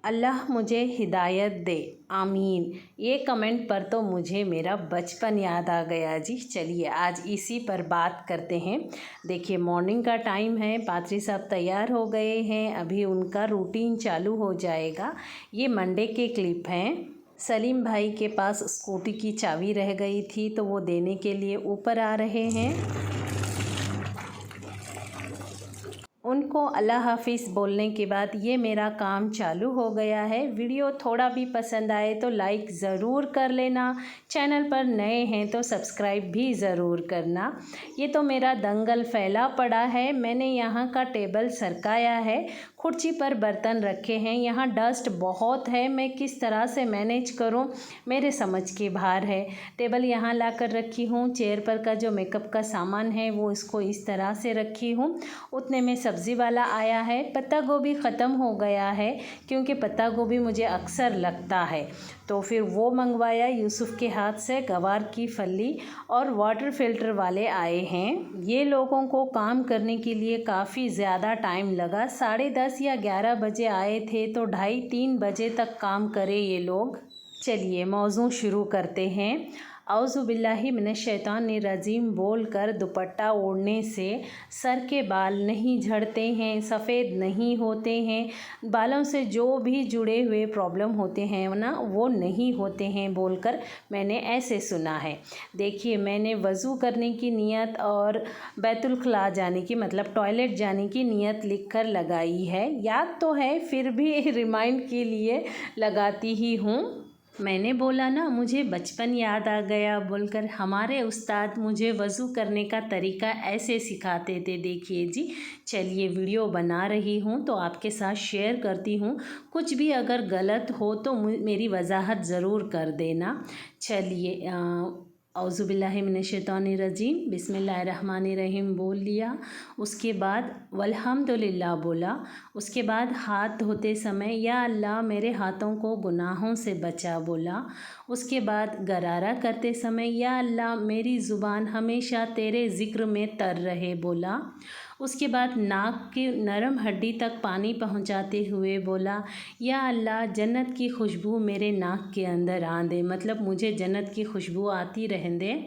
अल्लाह मुझे हिदायत दे, आमीन। ये कमेंट पर तो मुझे मेरा बचपन याद आ गया जी। चलिए आज इसी पर बात करते हैं। देखिए मॉर्निंग का टाइम है, पादरी साहब तैयार हो गए हैं, अभी उनका रूटीन चालू हो जाएगा। ये मंडे के क्लिप हैं। सलीम भाई के पास स्कूटी की चाबी रह गई थी तो वो देने के लिए ऊपर आ रहे हैं। उनको अल्लाह हाफिज़ बोलने के बाद ये मेरा काम चालू हो गया है। वीडियो थोड़ा भी पसंद आए तो लाइक ज़रूर कर लेना, चैनल पर नए हैं तो सब्सक्राइब भी ज़रूर करना। ये तो मेरा दंगल फैला पड़ा है। मैंने यहाँ का टेबल सरकाया है, कुर्सी पर बर्तन रखे हैं, यहाँ डस्ट बहुत है, मैं किस तरह से मैनेज करूँ मेरे समझ के बाहर है। टेबल यहाँ ला कर रखी हूँ, चेयर पर का जो मेकअप का सामान है वो इसको इस तरह से रखी हूँ। उतने में सब्ज़ी वाला आया है। पत्ता गोभी ख़त्म हो गया है क्योंकि पत्ता गोभी मुझे अक्सर लगता है, तो फिर वो मंगवाया यूसुफ के हाथ से। गवार की फली और वाटर फिल्टर वाले आए हैं। ये लोगों को काम करने के लिए काफ़ी ज़्यादा टाइम लगा। 10:30 या 11 बजे आए थे तो 2:30-3 बजे तक काम करे ये लोग। चलिए मौज़ू शुरू करते हैं। औज़ुबिल्लाहि मिनश्शैतानिर्रजीम बोल कर दुपट्टा ओढ़ने से सर के बाल नहीं झड़ते हैं, सफ़ेद नहीं होते हैं, बालों से जो भी जुड़े हुए प्रॉब्लम होते हैं ना वो नहीं होते हैं बोलकर मैंने ऐसे सुना है। देखिए मैंने वज़ू करने की नियत और बैतुल खला जाने की मतलब टॉयलेट जाने की नियत लिख कर लगाई है। याद तो है फिर भी रिमाइंड के लिए लगाती ही हूँ। मैंने बोला ना मुझे बचपन याद आ गया बोलकर। हमारे उस्ताद मुझे वज़ू करने का तरीका ऐसे सिखाते थे। देखिए जी, चलिए वीडियो बना रही हूँ तो आपके साथ शेयर करती हूँ। कुछ भी अगर गलत हो तो मेरी वजाहत ज़रूर कर देना। चलिए औज़ुबिल्लाहि मिनश्शैतानिर्रजीम बिस्मिल्लाहिर्रहमानिर्रहीम बोल लिया। उसके बाद वल्हम्दुलिल्लाह बोला। उसके बाद हाथ धोते समय या अल्लाह मेरे हाथों को गुनाहों से बचा बोला। उसके बाद गरारा करते समय या अल्लाह मेरी ज़ुबान हमेशा तेरे ज़िक्र में तर रहे बोला। उसके बाद नाक की नरम हड्डी तक पानी पहुंचाते हुए बोला, या अल्लाह जन्नत की खुशबू मेरे नाक के अंदर आ दे, मतलब मुझे जन्नत की खुशबू आती रहने दे।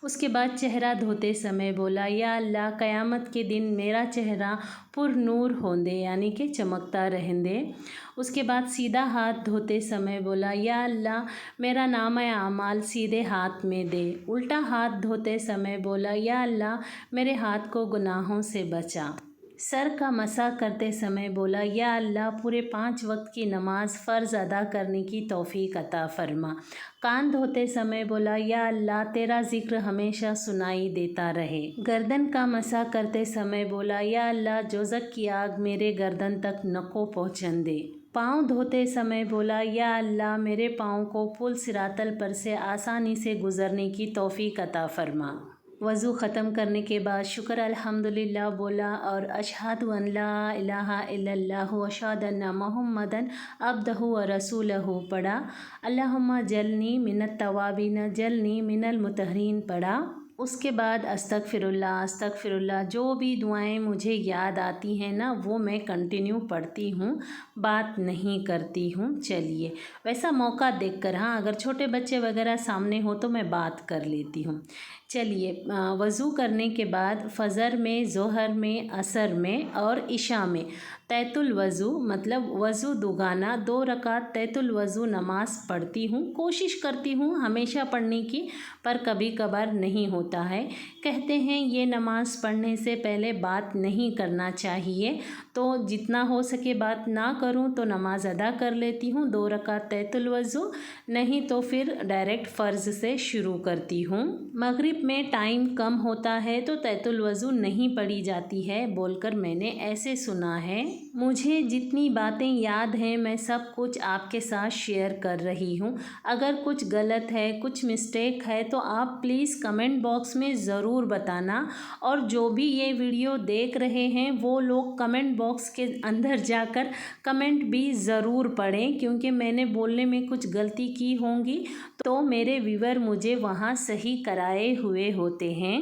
उसके बाद चेहरा धोते समय बोला, या अल्लाह क़यामत के दिन मेरा चेहरा पुर नूर होंदे यानी कि चमकता रहने। उसके बाद सीधा हाथ धोते समय बोला, या अल्लाह मेरा नाम आमाल सीधे हाथ में दे। उल्टा हाथ धोते समय बोला, या अल्लाह मेरे हाथ को गुनाहों से बचा। सर का मसा करते समय बोला, या अल्लाह पूरे 5 वक्त की नमाज फ़र्ज़ अदा करने की तौफ़ीक अता फ़रमा। कान धोते समय बोला, या अल्लाह तेरा ज़िक्र हमेशा सुनाई देता रहे। गर्दन का मसा करते समय बोला, या अल्लाह जोज़क की आग मेरे गर्दन तक न को पहुँचन दे। पाँव धोते समय बोला, या अल्लाह मेरे पाँव को पुल सिरातल पर से आसानी से गुज़रने की तौफ़ीक अता फ़रमा। वज़ू ख़त्म करने के बाद शुक्र अल्हम्दुलिल्लाह बोला और अशहदु अन ला इलाहा इल्लल्लाहु व अशहदु अन्ना मुहम्मदन अब्दुहु व रसूलहु पढ़ा। अल्लाहुम्मा जल्नी मिनत तवाबीन जल्नी मिनल मुतहरीन पढ़ा। उसके बाद अस्तगफिरुल्लाह जो भी दुआएं मुझे याद आती हैं ना वो मैं कंटिन्यू पढ़ती हूँ, बात नहीं करती हूँ। चलिए वैसा मौका देखकर, हाँ अगर छोटे बच्चे वगैरह सामने हो तो मैं बात कर लेती हूँ। चलिए वज़ू करने के बाद फ़जर में, ज़ोहर में, असर में और इशा में तैतुल वज़ू मतलब वज़ू दुगाना 2 रकात तैतुल वज़ू नमाज़ पढ़ती हूँ। कोशिश करती हूँ हमेशा पढ़ने की, पर कभी कभार नहीं होता है। कहते हैं ये नमाज़ पढ़ने से पहले बात नहीं करना चाहिए, तो जितना हो सके बात ना करूँ तो नमाज अदा कर लेती हूँ 2 रकात तैतुल वज़ू, नहीं तो फिर डायरेक्ट फ़र्ज़ से शुरू करती हूँ। मगरिब में टाइम कम होता है तो तैतुल वज़ू नहीं पढ़ी जाती है बोलकर मैंने ऐसे सुना है। मुझे जितनी बातें याद हैं मैं सब कुछ आपके साथ शेयर कर रही हूँ। अगर कुछ गलत है, कुछ मिस्टेक है तो आप प्लीज़ कमेंट बॉक्स में ज़रूर बताना। और जो भी ये वीडियो देख रहे हैं वो लोग कमेंट बॉक्स के अंदर जाकर कमेंट भी ज़रूर पढ़ें, क्योंकि मैंने बोलने में कुछ गलती की होंगी तो मेरे व्यूअर मुझे वहाँ सही कराए हुए होते हैं।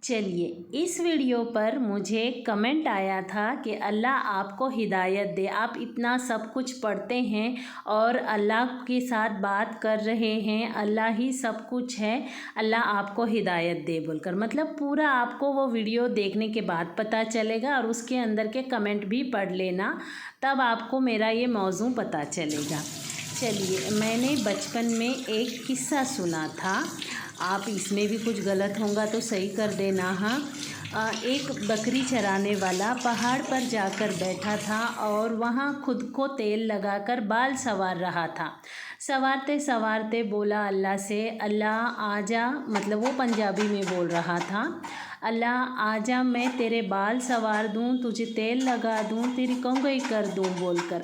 चलिए, इस वीडियो पर मुझे कमेंट आया था कि अल्लाह आपको हिदायत दे। आप इतना सब कुछ पढ़ते हैं और अल्लाह के साथ बात कर रहे हैं, अल्लाह ही सब कुछ है, अल्लाह आपको हिदायत दे बोलकर। मतलब पूरा आपको वो वीडियो देखने के बाद पता चलेगा और उसके अंदर के कमेंट भी पढ़ लेना, तब आपको मेरा ये मौजू पता चलेगा। चलिए, मैंने बचपन में एक किस्सा सुना था, आप इसमें भी कुछ गलत होगा तो सही कर देना। हाँ, एक बकरी चराने वाला पहाड़ पर जाकर बैठा था और वहाँ खुद को तेल लगाकर बाल संवार रहा था। संवारते संवारते बोला अल्लाह से, अल्लाह आजा, मतलब वो पंजाबी में बोल रहा था, अल्लाह आजा, मैं तेरे बाल संवार दूँ, तुझे तेल लगा दूँ, तेरी कंघी कर दूँ बोलकर।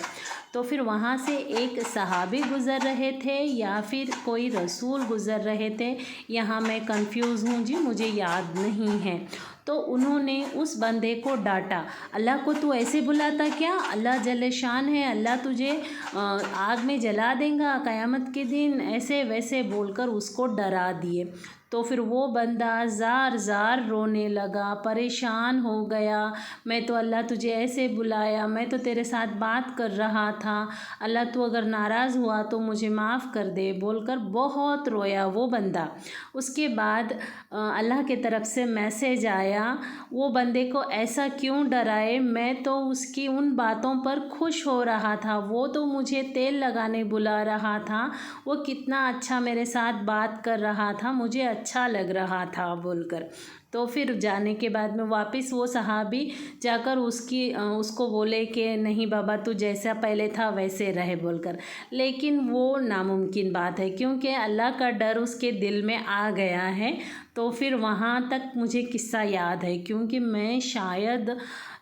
तो फिर वहाँ से एक सहाबी गुज़र रहे थे या फिर कोई रसूल गुज़र रहे थे, यहाँ मैं कंफ्यूज हूँ जी, मुझे याद नहीं है। तो उन्होंने उस बंदे को डांटा, अल्लाह को तू ऐसे बुलाता क्या, अल्लाह जल शान है, अल्लाह तुझे आग में जला देगा क़यामत के दिन, ऐसे वैसे बोलकर उसको डरा दिए। तो फिर वो बंदा ज़ार ज़ार रोने लगा, परेशान हो गया, मैं तो अल्लाह तुझे ऐसे बुलाया, मैं तो तेरे साथ बात कर रहा था, अल्लाह तू अगर नाराज़ हुआ तो मुझे माफ़ कर दे बोलकर बहुत रोया वो बंदा। उसके बाद अल्लाह के तरफ से मैसेज आया, वो बंदे को ऐसा क्यों डराए, मैं तो उसकी उन बातों पर खुश हो रहा था, वो तो मुझे तेल लगाने बुला रहा था, वो कितना अच्छा मेरे साथ बात कर रहा था, मुझे अच्छा लग रहा था बोलकर। तो फिर जाने के बाद में वापस वो सहाबी जाकर उसको बोले कि नहीं बाबा, तू जैसा पहले था वैसे रहे बोलकर। लेकिन वो नामुमकिन बात है, क्योंकि अल्लाह का डर उसके दिल में आ गया है। तो फिर वहाँ तक मुझे किस्सा याद है, क्योंकि मैं शायद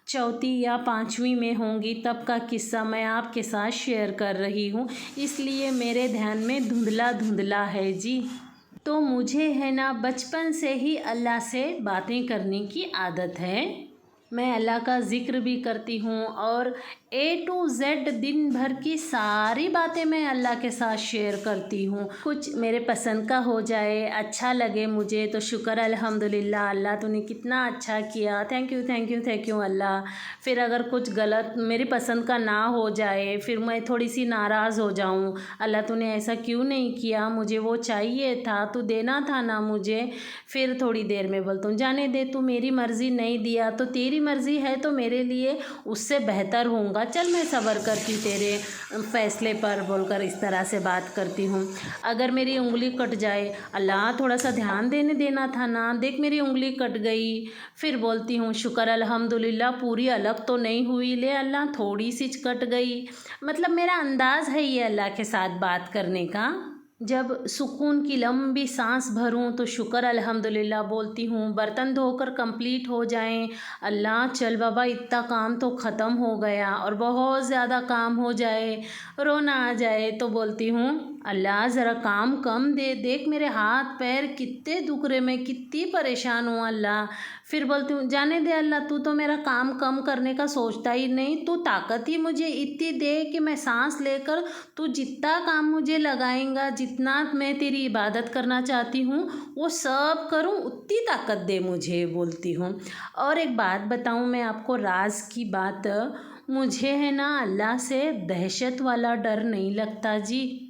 चौथी या पाँचवीं में होंगी तब का किस्सा मैं आपके साथ शेयर कर रही हूँ, इसलिए मेरे ध्यान में धुंधला धुंधला है जी। तो मुझे है ना बचपन से ही अल्लाह से बातें करने की आदत है। मैं अल्लाह का ज़िक्र भी करती हूँ और A to Z दिन भर की सारी बातें मैं अल्लाह के साथ शेयर करती हूँ। कुछ मेरे पसंद का हो जाए, अच्छा लगे मुझे तो शुक्र अल्हम्दुलिल्लाह, अल्लाह तूने कितना अच्छा किया, thank you thank you thank you Allah. फिर अगर कुछ गलत मेरी पसंद का ना हो जाए, फिर मैं थोड़ी सी नाराज़ हो जाऊँ, अल्लाह तूने ऐसा क्यों नहीं किया, मुझे वो चाहिए था, तू देना था ना मुझे। फिर थोड़ी देर में बोलता हूँ, जाने दे, तू मेरी मर्ज़ी नहीं दिया तो तेरी मर्ज़ी है तो मेरे लिए उससे बेहतर होगा, चल मैं सब्र करती तेरे फ़ैसले पर बोलकर इस तरह से बात करती हूँ। अगर मेरी उंगली कट जाए, अल्लाह थोड़ा सा ध्यान देना था ना, देख मेरी उंगली कट गई, फिर बोलती हूँ शुक्र अल्हम्दुलिल्लाह, पूरी अलग तो नहीं हुई, ले अल्लाह थोड़ी सी कट गई। मतलब मेरा अंदाज़ है ये अल्लाह के साथ बात करने का। जब सुकून की लंबी सांस भरूं तो शुक्र अल्हम्दुलिल्लाह बोलती हूँ। बर्तन धोकर कंप्लीट हो जाएं, अल्लाह चल बाबा इतना काम तो ख़त्म हो गया, और बहुत ज़्यादा काम हो जाए, रोना आ जाए तो बोलती हूँ अल्लाह ज़रा काम कम दे, देख मेरे हाथ पैर कितने दुख रहे, मैं कितनी परेशान हूँ अल्लाह। फिर बोलती हूँ जाने दे अल्लाह, तू तो मेरा काम कम करने का सोचता ही नहीं, तू ताकत ही मुझे इतनी दे कि मैं सांस लेकर तू जितना काम मुझे लगाएंगा, जितना मैं तेरी इबादत करना चाहती हूँ वो सब करूँ, उतनी ताकत दे मुझे बोलती हूँ। और एक बात बताऊँ मैं आपको, राज की बात, मुझे है ना अल्लाह से दहशत वाला डर नहीं लगता जी।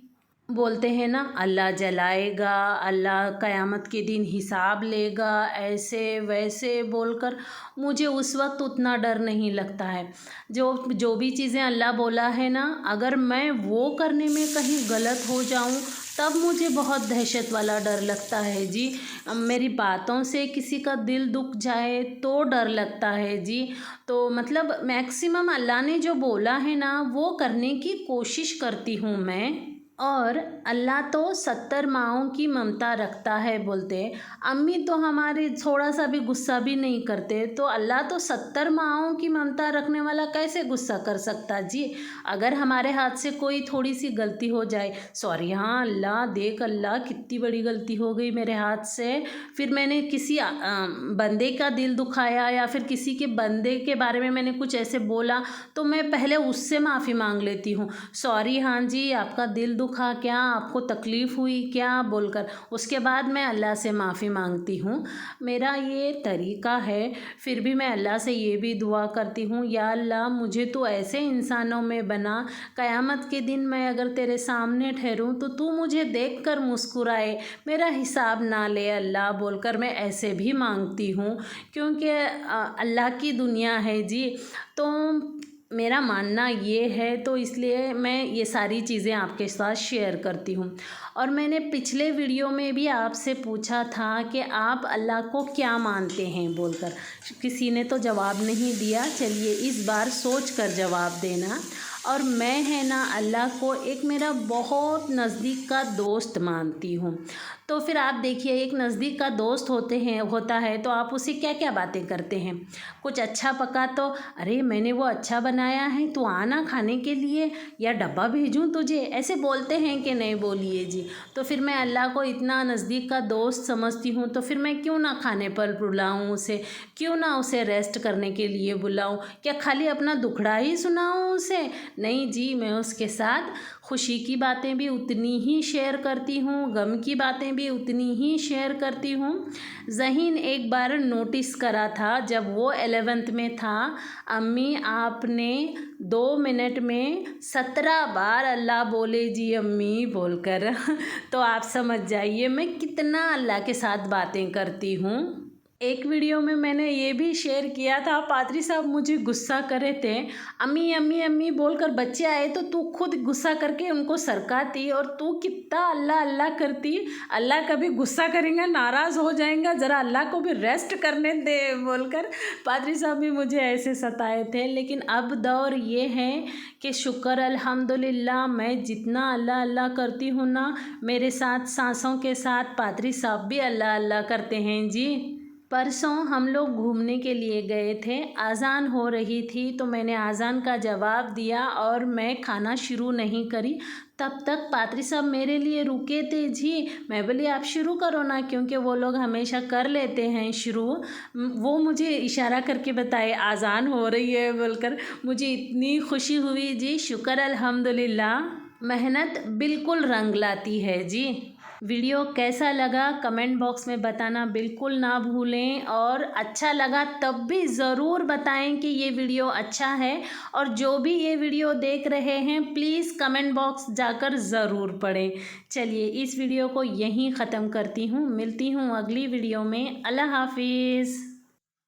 बोलते हैं ना अल्लाह जलाएगा, अल्लाह क़यामत के दिन हिसाब लेगा, ऐसे वैसे बोलकर मुझे उस वक्त उतना डर नहीं लगता है। जो भी चीज़ें अल्लाह बोला है ना, अगर मैं वो करने में कहीं गलत हो जाऊँ तब मुझे बहुत दहशत वाला डर लगता है जी। मेरी बातों से किसी का दिल दुख जाए तो डर लगता है जी। तो मतलब मैक्सिमम अल्लाह ने जो बोला है ना वो करने की कोशिश करती हूँ मैं। और अल्लाह तो 70 माओं की ममता रखता है बोलते। अम्मी तो हमारे थोड़ा सा भी गुस्सा भी नहीं करते, तो अल्लाह तो 70 माओं की ममता रखने वाला कैसे गुस्सा कर सकता जी। अगर हमारे हाथ से कोई थोड़ी सी गलती हो जाए, सॉरी हाँ अल्लाह, देख अल्लाह कितनी बड़ी गलती हो गई मेरे हाथ से, फिर मैंने किसी बंदे का दिल दुखाया या फिर किसी के बंदे के बारे में मैंने कुछ ऐसे बोला, तो मैं पहले उससे माफ़ी मांग लेती हूँ, सॉरी हाँ जी आपका दिल दुखा क्या, आपको तकलीफ़ हुई क्या बोलकर, उसके बाद मैं अल्लाह से माफ़ी मांगती हूँ। मेरा ये तरीक़ा है। फिर भी मैं अल्लाह से ये भी दुआ करती हूँ, या अल्लाह मुझे तो ऐसे इंसानों में बना, क़यामत के दिन मैं अगर तेरे सामने ठहरूँ तो तू मुझे देख कर मुस्कुराए, मेरा हिसाब ना ले अल्लाह बोलकर मैं ऐसे भी मांगती हूँ। क्योंकि अल्लाह की दुनिया है जी, तो मेरा मानना ये है, तो इसलिए मैं ये सारी चीज़ें आपके साथ शेयर करती हूँ। और मैंने पिछले वीडियो में भी आपसे पूछा था कि आप अल्लाह को क्या मानते हैं बोलकर, किसी ने तो जवाब नहीं दिया। चलिए इस बार सोच कर जवाब देना। और मैं है ना अल्लाह को एक मेरा बहुत नज़दीक का दोस्त मानती हूँ। तो फिर आप देखिए, एक नज़दीक का दोस्त होता है तो आप उससे क्या क्या बातें करते हैं। कुछ अच्छा पका तो अरे मैंने वो अच्छा बनाया है, तू आना खाने के लिए, या डब्बा भेजूँ तुझे, ऐसे बोलते हैं कि नहीं बोलिए जी। तो फिर मैं अल्लाह को इतना नज़दीक का दोस्त समझती हूँ, तो फिर मैं क्यों ना खाने पर बुलाऊँ उसे, क्यों ना उसे रेस्ट करने के लिए बुलाऊँ, क्या खाली अपना दुखड़ा ही सुनाऊँ उसे? नहीं जी, मैं उसके साथ खुशी की बातें भी उतनी ही शेयर करती हूँ, गम की बातें भी उतनी ही शेयर करती हूँ। ज़हीन एक बार नोटिस करा था जब वो 11th में था, अम्मी आपने 2 मिनट में 17 बार अल्लाह बोले जी अम्मी बोलकर तो आप समझ जाइए मैं कितना अल्लाह के साथ बातें करती हूँ। एक वीडियो में मैंने ये भी शेयर किया था, पादरी साहब मुझे गुस्सा करे थे, अम्मी अम्मी अम्मी बोलकर बच्चे आए तो तू खुद गुस्सा करके उनको सरकाती, और तू कितना अल्लाह अल्लाह करती। अल्लाह कभी गुस्सा करेंगे, नाराज़ हो जाएगा, ज़रा अल्लाह को भी रेस्ट करने दे बोलकर पादरी साहब भी मुझे ऐसे सताए थे। लेकिन अब दौर ये है कि शुक्र अल्हम्दुलिल्लाह, मैं जितना अल्लाह अल्लाह करती हूँ ना, मेरे साथ सांसों के साथ पादरी साहब भी अल्लाह अल्लाह करते हैं जी। परसों हम लोग घूमने के लिए गए थे, अज़ान हो रही थी तो मैंने अज़ान का जवाब दिया और मैं खाना शुरू नहीं करी। तब तक पादरी साहब मेरे लिए रुके थे जी। मैं बोली आप शुरू करो ना, क्योंकि वो लोग हमेशा कर लेते हैं शुरू। वो मुझे इशारा करके बताए अज़ान हो रही है बोलकर, मुझे इतनी खुशी हुई जी। शुक्र अल्हम्दुलिल्लाह, मेहनत बिल्कुल रंग लाती है जी। वीडियो कैसा लगा कमेंट बॉक्स में बताना बिल्कुल ना भूलें, और अच्छा लगा तब भी ज़रूर बताएं कि ये वीडियो अच्छा है। और जो भी ये वीडियो देख रहे हैं प्लीज़ कमेंट बॉक्स जाकर ज़रूर पढ़ें। चलिए इस वीडियो को यहीं ख़त्म करती हूँ, मिलती हूँ अगली वीडियो में। अल्लाह हाफिज़।